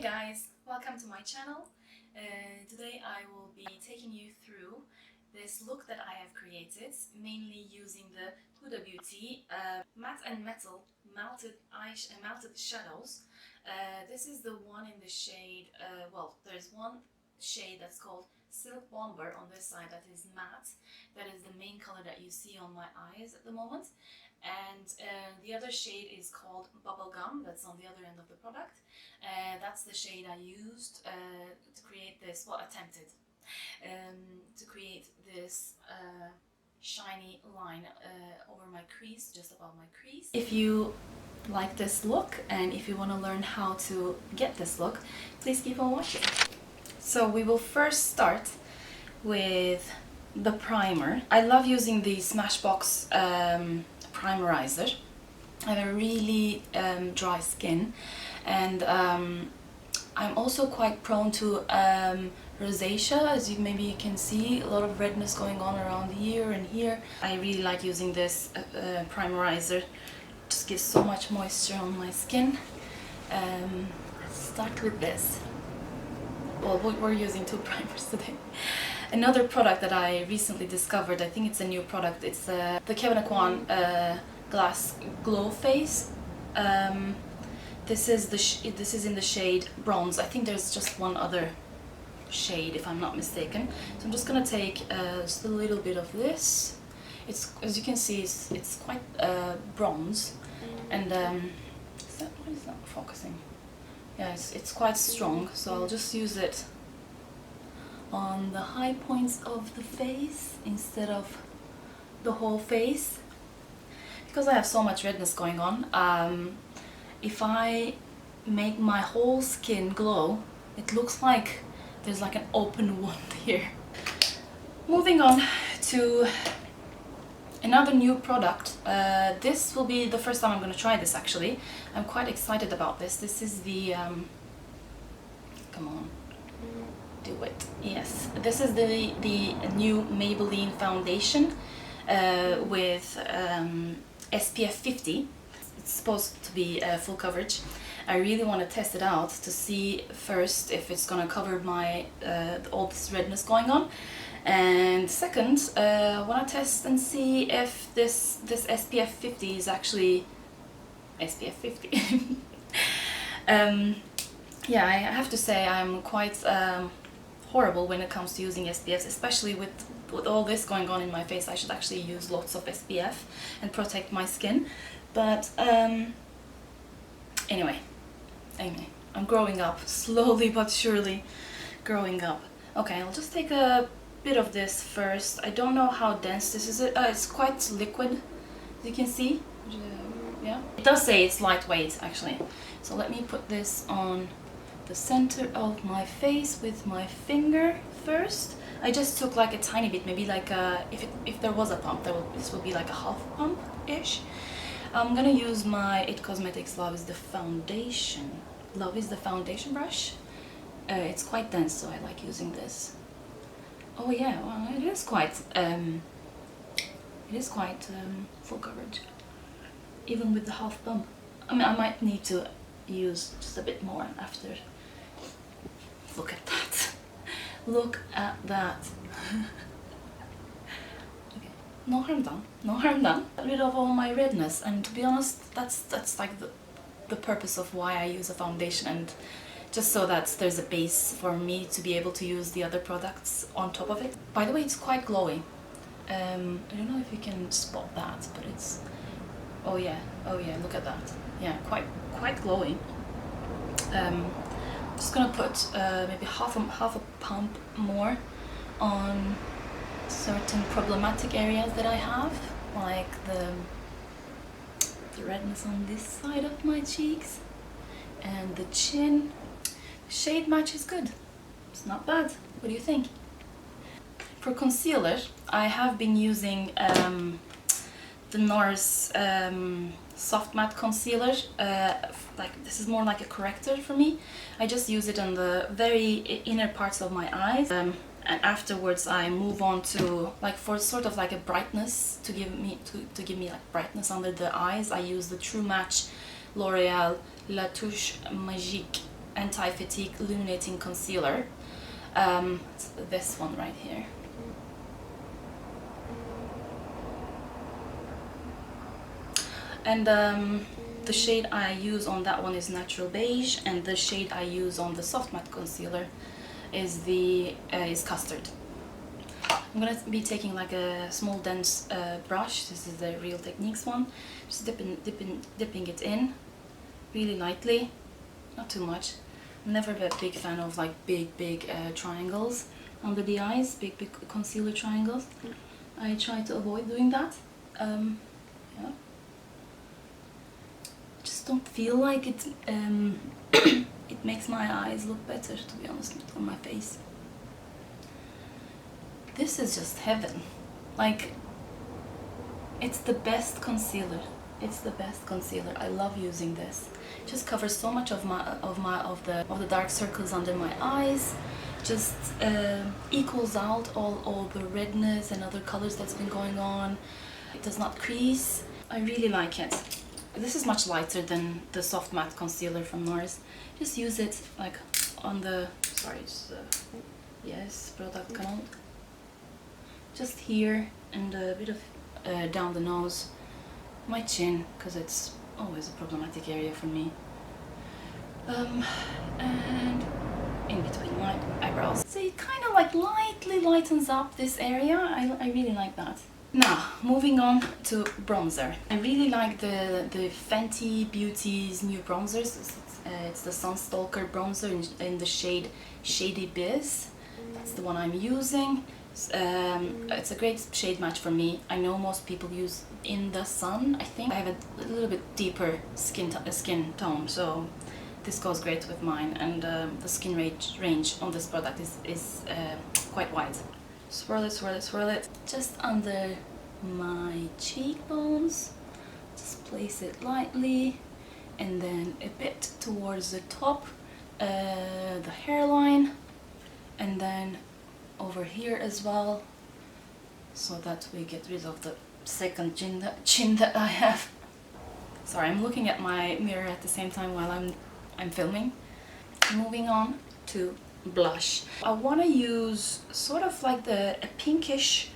Hey guys, welcome to my channel. Today I will be taking you through this look that I have created, mainly using the Huda Beauty matte and metal melted shadows. This is the one in the shade, well, there's one shade that's called Silk Bomber on this side that is matte. That is the main color that you see on my eyes at the moment. And the other shade is called Bubblegum, that's on the other end of the product. That's the shade I used to create this, well, attempted to create this shiny line over my crease, just above my crease. If you like this look and if you want to learn how to get this look, please keep on watching. So we will first start with the primer. I love using the Smashbox Primerizer. I have a really dry skin, and I'm also quite prone to rosacea, as maybe you can see, a lot of redness going on around here and here. I really like using this primerizer. It just gives so much moisture on my skin. Let's start with this. Well, we're using two primers today. Another product that I recently discovered, I think it's a new product, it's the Kevyn Glass Glow Face. This is in the shade Bronze. I think there's just one other shade if I'm not mistaken. So I'm just gonna take just a little bit of this. It's, as you can see, it's quite bronze, and why is that focusing? Yeah, it's quite strong, so I'll just use it on the high points of the face instead of the whole face, because I have so much redness going on. If I make my whole skin glow, it looks like there's like an open wound here. Moving on to another new product. This will be the first time I'm going to try this actually. I'm quite excited about this. This is the come on, do it. Yes, this is the new Maybelline foundation with SPF 50. It's supposed to be full coverage. I really want to test it out to see first if it's gonna cover my all this redness going on, and second, I want to test and see if this SPF 50 is actually SPF 50. Yeah, I have to say I'm quite horrible when it comes to using SPFs, especially with all this going on in my face. I should actually use lots of SPF and protect my skin. But anyway, I'm growing up, slowly but surely growing up. Okay, I'll just take a bit of this first. I don't know how dense this is. It's quite liquid, as you can see. Yeah, it does say it's lightweight actually. So let me put this on the center of my face with my finger first. I just took like a tiny bit, maybe like if there was a pump, this would be like a half pump-ish. I'm gonna use my It Cosmetics Love is the foundation. Love is the foundation brush. It's quite dense, so I like using this. Oh yeah, well, it is quite full coverage, even with the half pump. I mean, I might need to use just a bit more after. Look at that. Look at that. No harm done, no harm done. Got rid of all my redness, and to be honest, that's like the purpose of why I use a foundation, and just so that there's a base for me to be able to use the other products on top of it. By the way, it's quite glowy. I don't know if you can spot that, but it's, oh yeah, look at that. Yeah, quite glowy. Just gonna put maybe half a pump more on certain problematic areas that I have, like the redness on this side of my cheeks and the chin. The shade match is good. It's not bad. What do you think? For concealer, I have been using the Nars soft matte concealer. Like, this is more like a corrector for me. I just use it on the very inner parts of my eyes. And afterwards I move on to, like, for sort of like a brightness, to give me like brightness under the eyes, I use the True Match L'Oreal La Touche Magique Anti-Fatigue Illuminating Concealer. It's this one right here. And the shade I use on that one is Natural Beige, and the shade I use on the Soft Matte Concealer is Custard. I'm gonna be taking like a small dense brush. This is the Real Techniques one. Just dipping it in really lightly, not too much. I'm never a big fan of like big triangles under the eyes, big concealer triangles. I try to avoid doing that. Yeah. Just don't feel like it. It makes my eyes look better, to be honest, on my face. This is just heaven. Like, it's the best concealer. It's the best concealer. I love using this. It just covers so much of the dark circles under my eyes. Just equals out all the redness and other colors that's been going on. It does not crease. I really like it. This is much lighter than the Soft Matte Concealer from Nars. Just use it like on the, sorry, it's yes, product count. Just here and a bit of down the nose, my chin, because it's always a problematic area for me. And in between my eyebrows. So it kind of like lightly lightens up this area. I really like that. Now, moving on to bronzer. I really like the Fenty Beauty's new bronzers. It's the Stalk'r bronzer in the shade Shady Biz. That's the one I'm using. It's a great shade match for me. I know most people use In the Sun, I think. I have a little bit deeper skin tone, so this goes great with mine. And the skin range on this product is quite wide. Swirl it, swirl it, swirl it. Just under my cheekbones. Just place it lightly. And then a bit towards the top, the hairline. And then over here as well, so that we get rid of the second chin that I have. Sorry, I'm looking at my mirror at the same time while I'm filming. Moving on to blush. I want to use sort of like a pinkish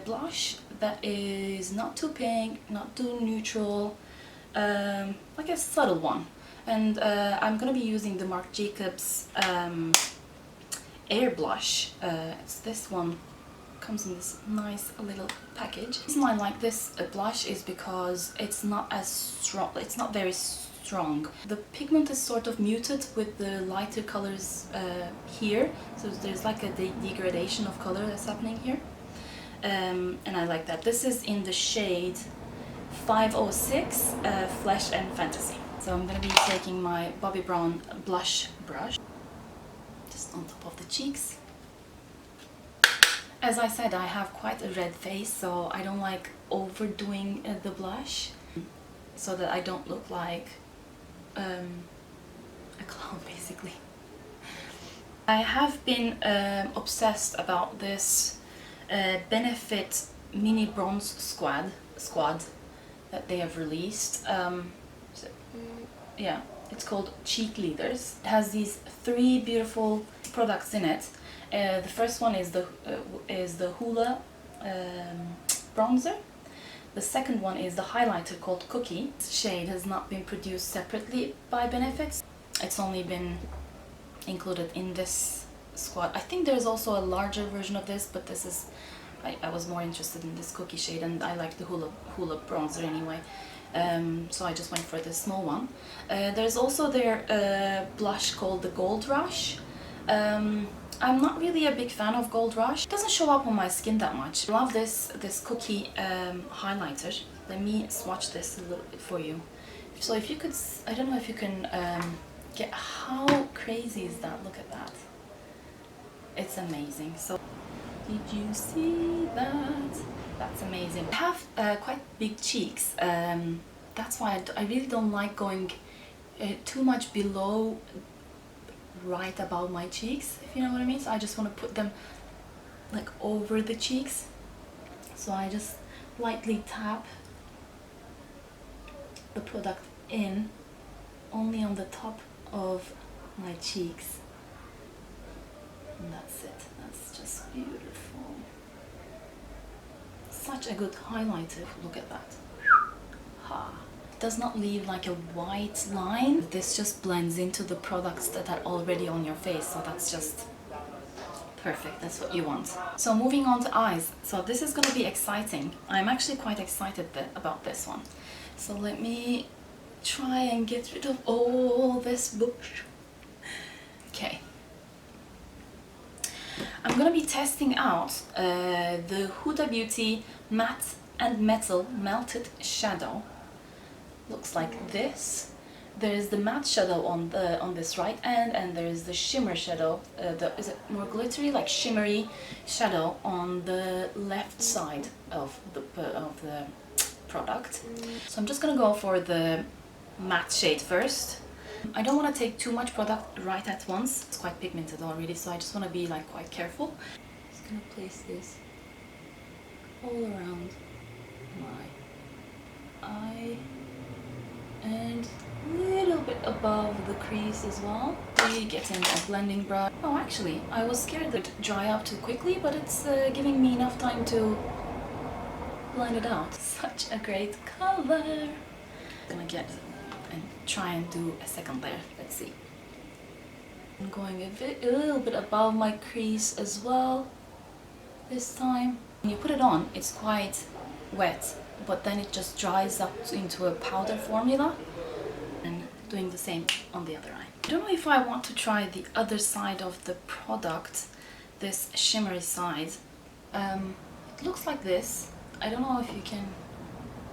blush that is not too pink, not too neutral, like a subtle one. And I'm going to be using the Marc Jacobs Air Blush. It's this one. Comes in this nice little package. The reason I like this blush is because it's not as strong. It's not very strong. The pigment is sort of muted with the lighter colors here, so there's like a degradation of color that's happening here, and I like that. This is in the shade 506 Flesh and Fantasy. So I'm going to be taking my Bobbi Brown blush brush just on top of the cheeks. As I said, I have quite a red face, so I don't like overdoing the blush, so that I don't look like a clown, basically. I have been obsessed about this Benefit Mini Bronze Squad that they have released. Yeah, it's called Cheekleaders. It has these 3 beautiful products in it. The first one is the Huda bronzer. The second one is the highlighter called Cookie. This shade has not been produced separately by Benefit. It's only been included in this squad. I think there's also a larger version of this, but this is, I was more interested in this Cookie shade, and I like the Huda bronzer anyway. So I just went for this small one. There's also their blush called the Gold Rush. I'm not really a big fan of Gold Rush. It doesn't show up on my skin that much. I love this Cookie highlighter. Let me swatch this a little bit for you. So if you could, I don't know if you can get, how crazy is that? Look at that. It's amazing. So did you see that? That's amazing. I have quite big cheeks. That's why I really don't like going too much below, right above my cheeks, if you know what I mean. So I just want to put them like over the cheeks. So I just lightly tap the product in only on the top of my cheeks. And that's it. That's just beautiful. Such a good highlighter. Look at that. Ha. It does not leave like a white line. This just blends into the products that are already on your face. So that's just perfect. That's what you want. So moving on to eyes. So this is going to be exciting. I'm actually quite excited about this one. So let me try and get rid of all this bush. Okay. I'm going to be testing out the Huda Beauty Matte and Metal Melted Shadow. Looks like this. There's the matte shadow on this right end, and there's the shimmer shadow. Is it more glittery, like shimmery shadow on the left side of the product. So I'm just gonna go for the matte shade first. I don't want to take too much product right at once. It's quite pigmented already, so I just want to be like quite careful. Just gonna place this all around my eye and a little bit above the crease as well. Really getting a blending brush. Oh, actually, I was scared that it would dry up too quickly, but it's giving me enough time to blend it out. Such a great color. I'm gonna get and try and do a second layer. Let's see. I'm going a little bit above my crease as well this time. When you put it on, it's quite wet, but then it just dries up into a powder formula. And doing the same on the other eye. I don't know if I want to try the other side of the product, this shimmery side. It looks like this. I don't know if you can,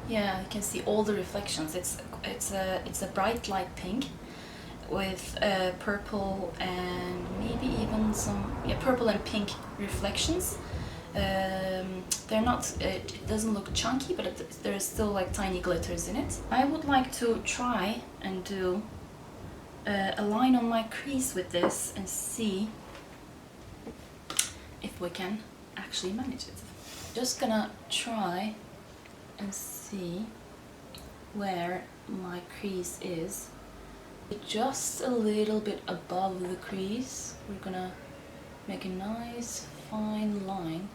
yeah, you can see all the reflections. It's a bright light pink with purple and maybe even some, yeah, purple and pink reflections. They're not, it doesn't look chunky, but there's still like tiny glitters in it. I would like to try and do a line on my crease with this and see if we can actually manage it. Just gonna try and see where my crease is. Just a little bit above the crease, we're gonna make a nice fine line.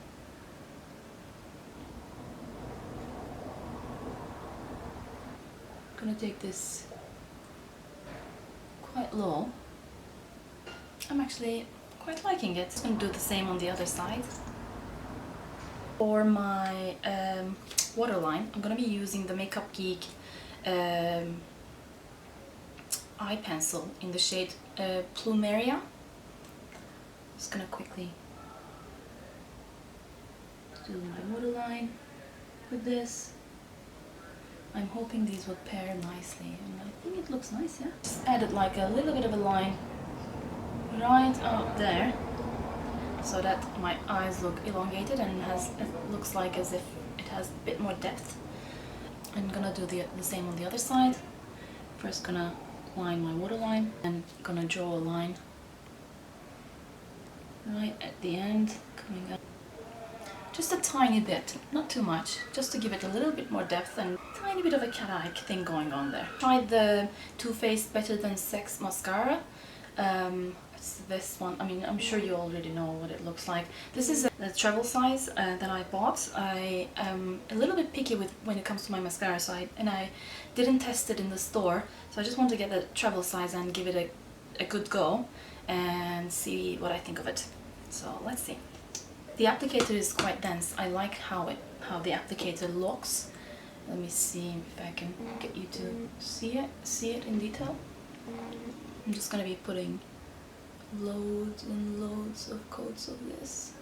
I'm gonna take this quite low. I'm actually quite liking it. I'm gonna do the same on the other side. For my waterline, I'm gonna be using the Makeup Geek eye pencil in the shade Plumeria. Just gonna quickly do my waterline with this. I'm hoping these would pair nicely, and I think it looks nice, yeah? Just added like a little bit of a line right out there so that my eyes look elongated and it looks like as if it has a bit more depth. I'm gonna do the same on the other side. First gonna line my waterline and gonna draw a line right at the end, coming up just a tiny bit, not too much, just to give it a little bit more depth and a tiny bit of a cat-eye thing going on there. Tried the Too Faced Better Than Sex mascara. It's this one. I mean, I'm sure you already know what it looks like. This is the travel size that I bought. I am a little bit picky with when it comes to my mascara, so I didn't test it in the store, so I just want to get the travel size and give it a good go and see what I think of it. So let's see. The applicator is quite dense. I like how the applicator looks. Let me see if I can get you to see it in detail. I'm just gonna be putting loads and loads of coats of this.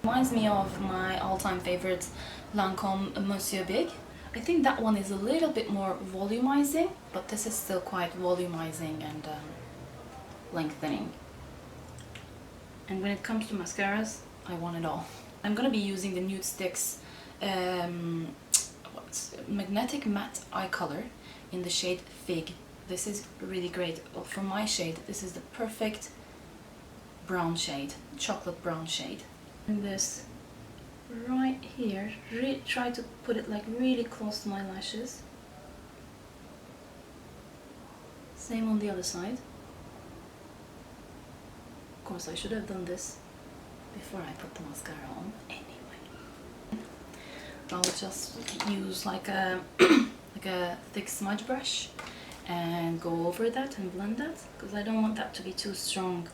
Reminds me of my all-time favorite Lancome Monsieur Big. I think that one is a little bit more volumizing, but this is still quite volumizing and lengthening. And when it comes to mascaras, I want it all. I'm gonna be using the Nudestix Magnetic Matte Eye Color in the shade Fig. This is really great. Well, for my shade, this is the perfect brown shade, chocolate brown shade. And this right here, try to put it like really close to my lashes. Same on the other side. course I should have done this before I put the mascara on. Anyway, I'll just use like a like a thick smudge brush and go over that and blend that, because I don't want that to be too strong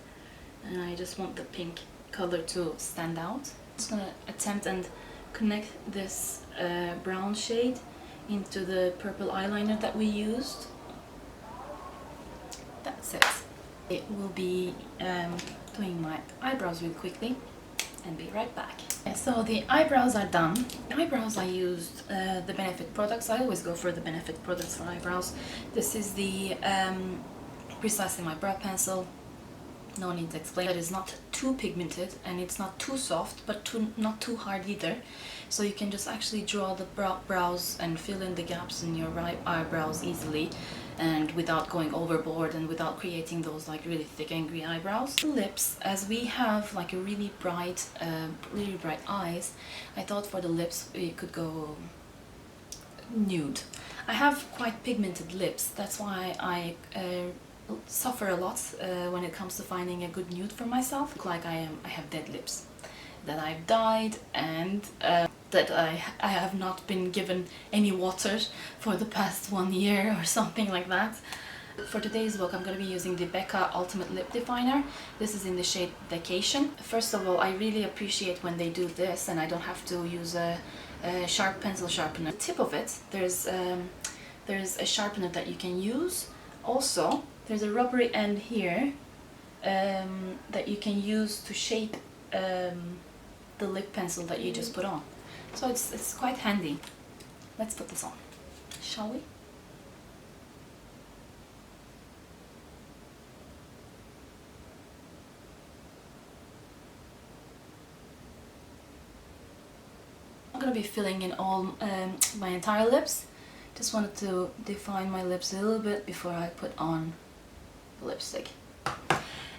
and I just want the pink color to stand out. I'm just gonna attempt and connect this brown shade into the purple eyeliner that we used. That's it. It will be doing my eyebrows really quickly and be right back. Okay, so the eyebrows are done. The eyebrows I used the Benefit products. I always go for the Benefit products for eyebrows. This is the Precisely My Brow Pencil. No need to explain. That is not too pigmented and it's not too soft, but not too hard either. So you can just actually draw the brows and fill in the gaps in your eyebrows easily, and without going overboard and without creating those like really thick angry eyebrows. The lips, as we have like a really bright eyes, I thought for the lips we could go nude. I have quite pigmented lips, that's why I suffer a lot when it comes to finding a good nude for myself. Look like I have dead lips that I've dyed, and that I have not been given any water for the past 1 year or something like that. For today's look I'm going to be using the Becca Ultimate Lip Definer. This is in the shade Vacation. First of all, I really appreciate when they do this and I don't have to use a sharp pencil sharpener. The tip of it, there's a sharpener that you can use. Also, there's a rubbery end here that you can use to shape the lip pencil that you just put on. So it's quite handy. Let's put this on, shall we? I'm going to be filling in all my entire lips. Just wanted to define my lips a little bit before I put on the lipstick.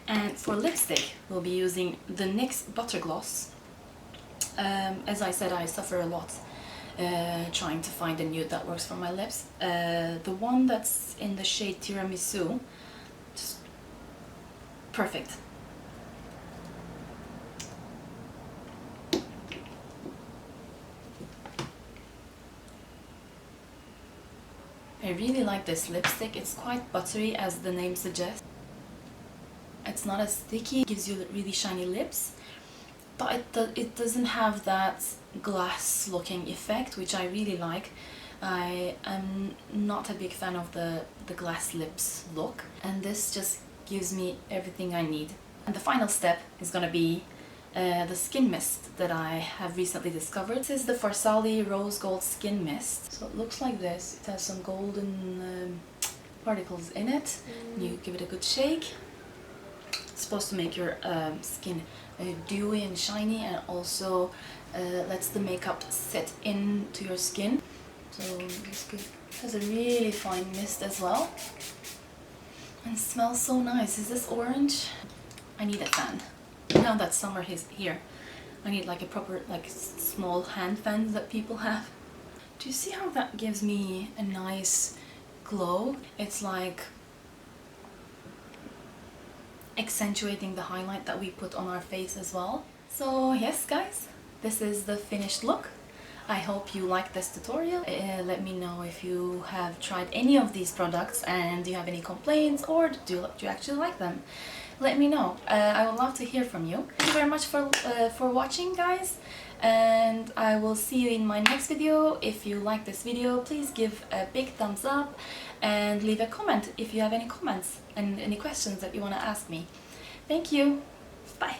And for lipstick, we'll be using the NYX Butter Gloss. As I said, I suffer a lot trying to find a nude that works for my lips. The one that's in the shade Tiramisu, just perfect. I really like this lipstick. It's quite buttery, as the name suggests. It's not as sticky, it gives you really shiny lips, but it doesn't have that glass looking effect, which I really like. I am not a big fan of the glass lips look, and this just gives me everything I need. And the final step is going to be the skin mist that I have recently discovered. This is the Farsali Rose Gold Skin Mist. So it looks like this. It has some golden particles in it. You give it a good shake. It's supposed to make your skin dewy and shiny, and also lets the makeup set into your skin. So it's good. It has a really fine mist as well, and it smells so nice. Is this orange? I need a fan. Now that summer is here, I need like a proper like small hand fan that people have. Do you see how that gives me a nice glow? It's like accentuating the highlight that we put on our face as well. So yes guys, this is the finished look. I hope you like this tutorial. Let me know if you have tried any of these products and do you have any complaints, or do you actually like them. Let me know. I would love to hear from you. Thank you very much for watching guys, and I will see you in my next video. If you like this video, please give a big thumbs up and leave a comment if you have any comments and any questions that you want to ask me. Thank you. Bye.